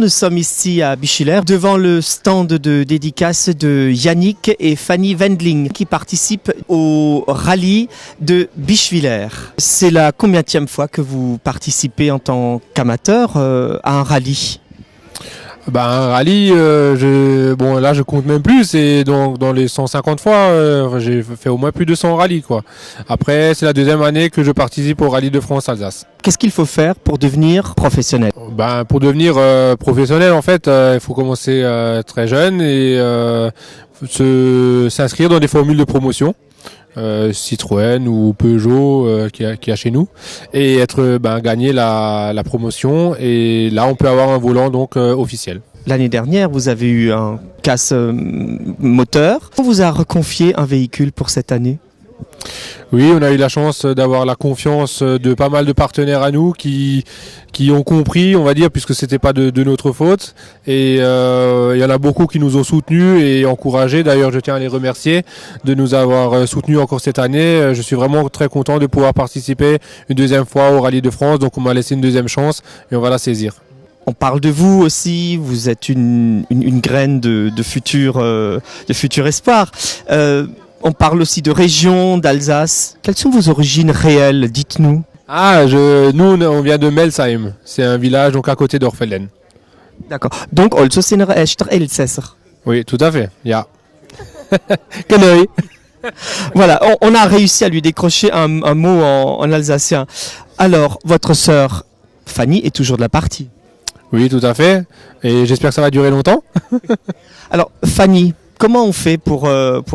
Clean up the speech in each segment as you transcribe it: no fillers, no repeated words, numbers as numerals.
Nous sommes ici à Bischwiller devant le stand de dédicace de Yannick et Fanny Wendling qui participent au rallye de Bischwiller. C'est la combienième fois que vous participez en tant qu'amateur à un rallye? Un rallye, là je compte même plus, c'est donc dans les 150 fois, j'ai fait au moins plus de 200 rallyes quoi. Après c'est la deuxième année que je participe au rallye de France Alsace. Qu'est-ce qu'il faut faire pour devenir professionnel? Pour devenir professionnel en fait, il faut commencer très jeune et s'inscrire dans des formules de promotion. Citroën ou Peugeot qui a chez nous et gagner la promotion et là on peut avoir un volant donc officiel. L'année dernière vous avez eu un casse moteur. On vous a reconfié un véhicule pour cette année? Oui, on a eu la chance d'avoir la confiance de pas mal de partenaires à nous qui ont compris, on va dire, puisque c'était pas de notre faute. Et il y en a beaucoup qui nous ont soutenus et encouragés. D'ailleurs, je tiens à les remercier de nous avoir soutenus encore cette année. Je suis vraiment très content de pouvoir participer une deuxième fois au Rallye de France. Donc, on m'a laissé une deuxième chance et on va la saisir. On parle de vous aussi, vous êtes une graine de futur espoir. On parle aussi de région, d'Alsace. Quelles sont vos origines réelles? Dites-nous. Nous, on vient de Melsheim. C'est un village donc à côté d'Orfelen. D'accord. Donc, also sind wir echter Elsässer. Oui, tout à fait. Ja. Genau. Voilà, on a réussi à lui décrocher un mot en alsacien. Alors, votre sœur Fanny est toujours de la partie? Oui, tout à fait. Et j'espère que ça va durer longtemps. Alors, Fanny, comment on fait pour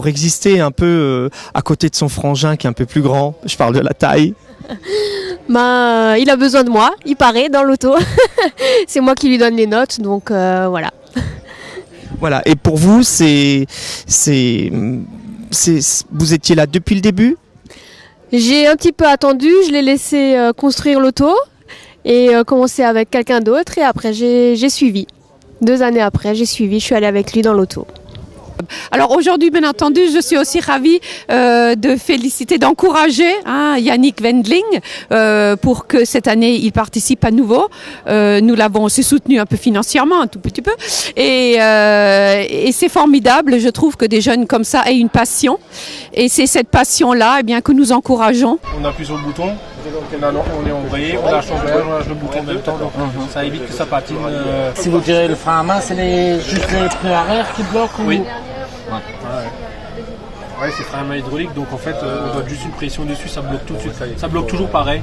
exister un peu à côté de son frangin qui est un peu plus grand? Je parle de la taille. Il a besoin de moi, il paraît, dans l'auto. C'est moi qui lui donne les notes, donc voilà. Voilà, et pour vous, vous étiez là depuis le début? J'ai un petit peu attendu, je l'ai laissé construire l'auto et commencer avec quelqu'un d'autre et après j'ai suivi. 2 années après, je suis allée avec lui dans l'auto. Alors aujourd'hui, bien entendu, je suis aussi ravie de féliciter, d'encourager Yannick Wendling pour que cette année il participe à nouveau. Nous l'avons aussi soutenu un peu financièrement, un tout petit peu, et c'est formidable. Je trouve que des jeunes comme ça aient une passion, et c'est cette passion-là, que nous encourageons. On appuie sur le bouton, on est embrayé, on lâche le bouton en même temps, donc ça évite que ça patine. Si vous tirez le frein à main, c'est juste les pneus arrière qui bloquent ou... Oui. Ouais, c'est frein à main hydraulique, donc en fait on donne juste une pression dessus, ça bloque tout de suite. Ça bloque toujours pareil.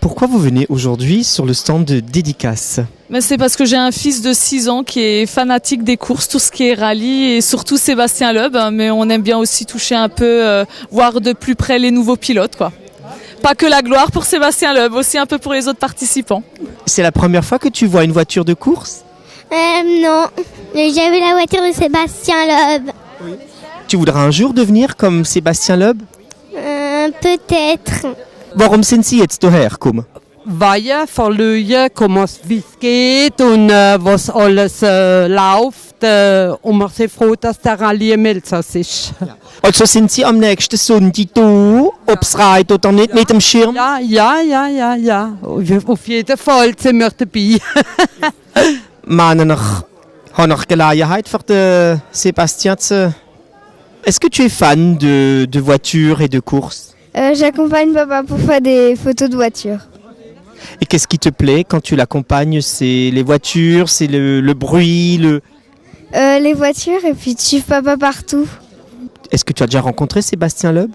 Pourquoi vous venez aujourd'hui sur le stand de dédicace? C'est parce que j'ai un fils de 6 ans qui est fanatique des courses, tout ce qui est rallye et surtout Sébastien Loeb, mais on aime bien aussi toucher un peu, voir de plus près les nouveaux pilotes, quoi. Pas que la gloire pour Sébastien Loeb, aussi un peu pour les autres participants. C'est la première fois que tu vois une voiture de course? Non, j'avais la voiture de Sébastien Loeb. Oui. Tu voudras un jour devenir comme Sébastien Loeb? Peut-être. Warum sind Sie jetzt hierher gekommen? Weil verliezen, wie es geht und was alles läuft. Und wir sind froh, dass der Rallye im Elsass ist. Ja. Also sind Sie am nächsten Sonntag da, ob es reicht oder nicht, mit dem Schirm? Ja. Auf jeden Fall sind wir dabei. Habe ich Gelegenheit für den Sébastien zu... Est-ce que tu es fan de voitures et de courses? J'accompagne papa pour faire des photos de voitures. Et qu'est-ce qui te plaît quand tu l'accompagnes? C'est les voitures, c'est le bruit, les voitures et puis tu suives papa partout. Est-ce que tu as déjà rencontré Sébastien Loeb?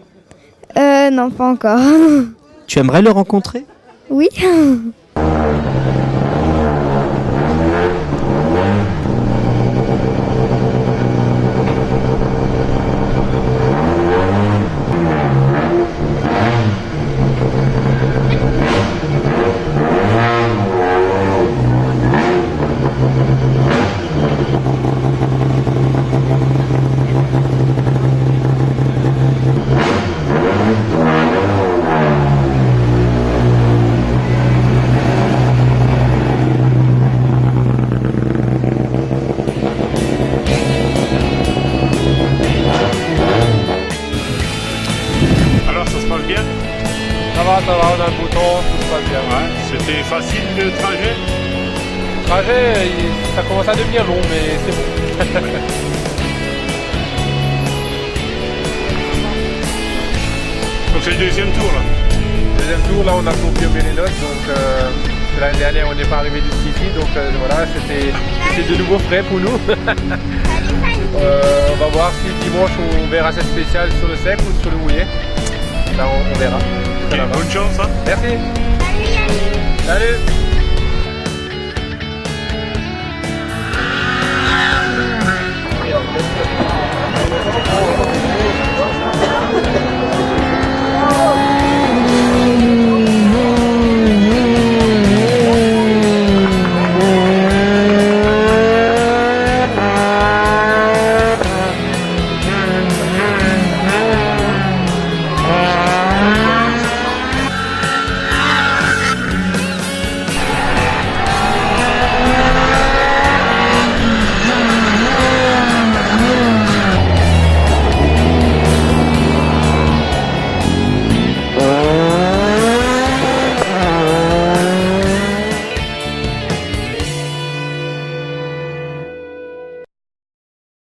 Non, pas encore. Tu aimerais le rencontrer? Oui. Alors ça se passe bien? Ça va, on a le beau temps, tout se passe bien. Ouais. C'était facile le trajet? Le trajet, ça commence à devenir long, mais c'est bon. Donc c'est le deuxième tour là? Deuxième tour, là on a confirmé les notes, donc l'année dernière on n'est pas arrivé jusqu'ici, donc voilà, c'était de nouveau frais pour nous. On va voir si dimanche on verra cette spéciale sur le sec ou sur le mouillé. Là on verra. Okay, bonne chance hein. Merci. Salut.